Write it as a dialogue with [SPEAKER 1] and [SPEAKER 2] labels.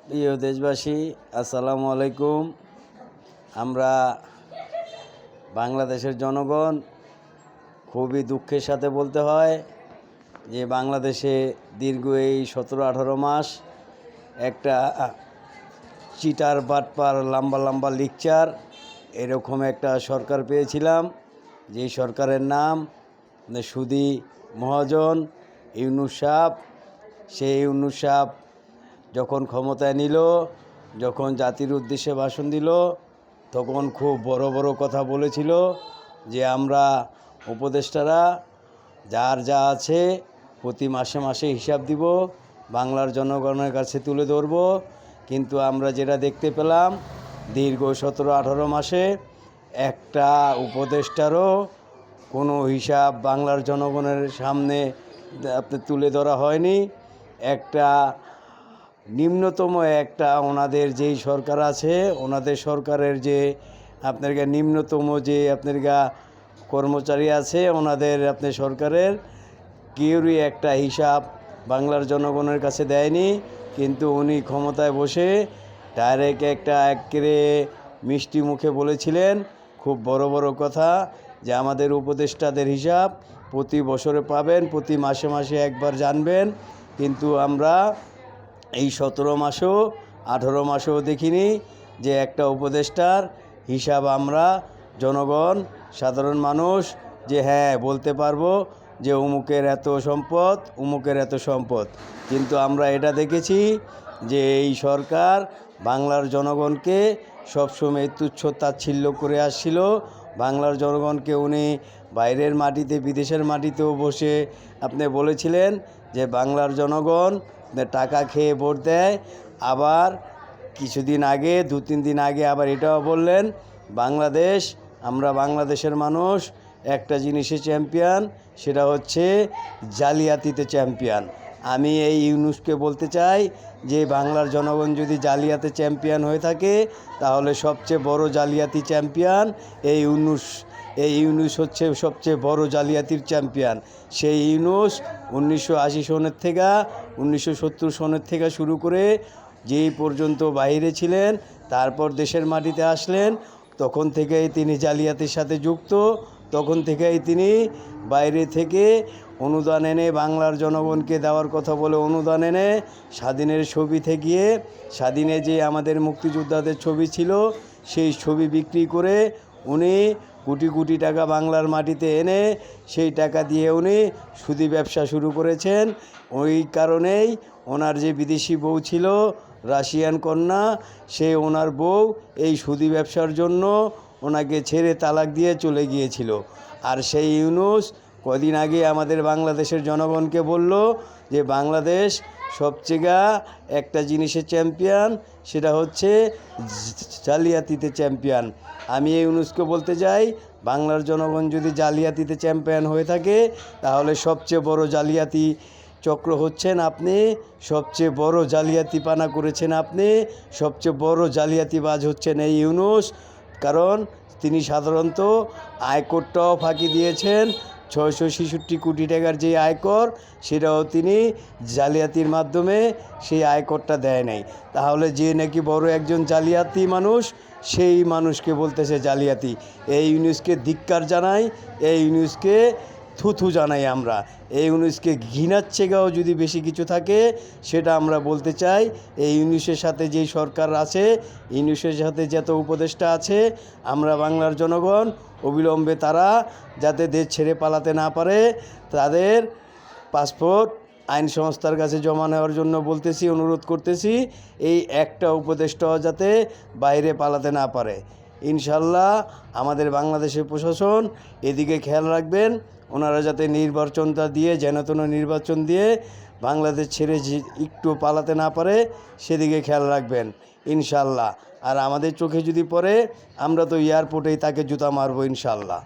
[SPEAKER 1] প্রিয় দেশবাসী, আসসালামু আলাইকুম। আমরা বাংলাদেশের জনগণ খুবই দুঃখের সাথে বলতে হয় যে বাংলাদেশে দীর্ঘ এই 17-18 মাস একটা চিটার বাটপার লম্বা লম্বা লিকচার এরকম একটা সরকার পেয়েছিলাম, যেই সরকারের নাম সুদি মহাজন ইউনূস সাহেব। সেই ইউনূস সাহেব যখন ক্ষমতায় নিল, যখন জাতির উদ্দেশ্যে ভাষণ দিল, তখন খুব বড় বড় কথা বলেছিল যে আমরা উপদেষ্টারা যার যা আছে প্রতি মাসে মাসে হিসাব দিব, বাংলার জনগণের কাছে তুলে ধরব। কিন্তু আমরা যেটা দেখতে পেলাম, দীর্ঘ 17-18 মাসে একটা উপদেষ্টারও কোনো হিসাব বাংলার জনগণের সামনে আপনি তুলে ধরা হয়নি। একটা নিম্নতম একটা ওনাদের যেই সরকার আছে, ওনাদের সরকারের যে আপনার নিম্নতম যে আপনার কর্মচারী আছে, ওনাদের আপনার সরকারের কেউরই একটা হিসাব বাংলার জনগণের কাছে দেয়নি। কিন্তু উনি ক্ষমতায় বসে ডাইরেক্ট একটা একেবারে মিষ্টি মুখে বলেছিলেন খুব বড় বড় কথা যে আমাদের উপদেষ্টাদের হিসাব প্রতি বছরে পাবেন, প্রতি মাসে মাসে একবার জানবেন। কিন্তু আমরা এই 17 মাসেও 18 মাসেও দেখিনি যে একটা উপদেষ্টার হিসাব আমরা জনগণ সাধারণ মানুষ যে হ্যাঁ বলতে পারবো যে অমুকের এত সম্পদ, অমুকের এত সম্পদ। কিন্তু আমরা এটা দেখেছি যে এই সরকার বাংলার জনগণকে সবসময় তুচ্ছ তাচ্ছিল্য করে আসছিল। বাংলার জনগণকে উনি বাইরের মাটিতে, বিদেশের মাটিতেও বসে আপনি বলেছিলেন যে বাংলার জনগণ টাকা খেয়ে ভোট দেয়। আবার কিছুদিন আগে, 2-3 দিন আগে আবার এটাও বললেন বাংলাদেশ, আমরা বাংলাদেশের মানুষ একটা জিনিসে চ্যাম্পিয়ন, সেটা হচ্ছে জালিয়াতিতে চ্যাম্পিয়ন। আমি এই ইউনূসকে বলতে চাই যে বাংলার জনগণ যদি জালিয়াতে চ্যাম্পিয়ন হয়ে থাকে, তাহলে সবচেয়ে বড় জালিয়াতি চ্যাম্পিয়ন এই ইউনূস। এই ইউনূস হচ্ছে সবচেয়ে বড় জালিয়াতির চ্যাম্পিয়ন। সেই ইউনূস 1980 সনের থেকে 1970 সনের থেকে শুরু করে যেই পর্যন্ত বাইরে ছিলেন, তারপর দেশের মাটিতে আসলেন, তখন থেকেই তিনি জালিয়াতির সাথে যুক্ত। তখন থেকেই তিনি বাইরে থেকে অনুদান এনে বাংলার জনগণকে দেওয়ার কথা বলে অনুদান এনে স্বাধীনের ছবি থেকে, স্বাধীনে যে আমাদের মুক্তিযোদ্ধাদের ছবি ছিল সেই ছবি বিক্রি করে উনি কোটি কোটি টাকা বাংলার মাটিতে এনে সেই টাকা দিয়ে উনি সুদি ব্যবসা শুরু করেছেন। ওই কারণেই ওনার যে বিদেশি বউ ছিল, রাশিয়ান কন্যা, সে ওনার বউ এই সুদি ব্যবসার জন্য ওনাকে ছেড়ে তালাক দিয়ে চলে গিয়েছিল। আর সেই ইউনূস কদিন আগে আমাদের বাংলাদেশের জনগণকে বলল যে বাংলাদেশ সবচেয়ে একটা জিনিসের চ্যাম্পিয়ন, সেটা হচ্ছে জালিয়াতিতে চ্যাম্পিয়ন। আমি এই ইউনূসকে বলতে চাই, বাংলার জনগণ যদি জালিয়াতিতে চ্যাম্পিয়ন হয়ে থাকে, তাহলে সবচেয়ে বড় জালিয়াতি চক্র হচ্ছেন আপনি, সবচেয়ে বড় জালিয়াতিপানা করেছেন আপনি, সবচেয়ে বড় জালিয়াতিবাজ হচ্ছেন এই ইউনূস। কারণ তিনি সাধারণত আয়করটাও ফাঁকি দিয়েছেন। 666 কোটি টাকার যে আয়কর, সেটাও তিনি জালিয়াতির মাধ্যমে সেই আয়করটা দেয় নাই। তাহলে যে নাকি বড় একজন জালিয়াতি মানুষ, সেই মানুষকে বলতেছে জালিয়াতি। এই ইউনূসকে ধিক্কার জানাই, এই ইউনূসকে থুথু জানাই। আমরা এই ইউনূসকে ঘৃণার চেয়েও যদি বেশি কিছু থাকে সেটা আমরা বলতে চাই। এই ইউনূসের সাথে যেই সরকার আছে, ইউনূসের সাথে যত উপদেষ্টা আছে, আমরা বাংলার জনগণ অবিলম্বে তারা যাতে দেশ ছেড়ে পালাতে না পারে, তাদের পাসপোর্ট আইন সংস্থার কাছে জমা নেওয়ার জন্য বলতেছি, অনুরোধ করতেছি। এই একটা উপদেষ্টাও যাতে বাইরে পালাতে না পারে। ইনশাল্লাহ আমাদের বাংলাদেশের প্রশাসন এদিকে খেয়াল রাখবেন, ওনারা যাতে নির্বাচনটা দিয়ে, যেন নির্বাচন দিয়ে বাংলাদেশ ছেড়ে একটু পালাতে না পারে, সেদিকে খেয়াল রাখবেন ইনশাল্লাহ। আর আমাদের চোখে যদি পড়ে, আমরা তো এয়ারপোর্টেই তাকে জুতা মারবো ইনশাল্লাহ।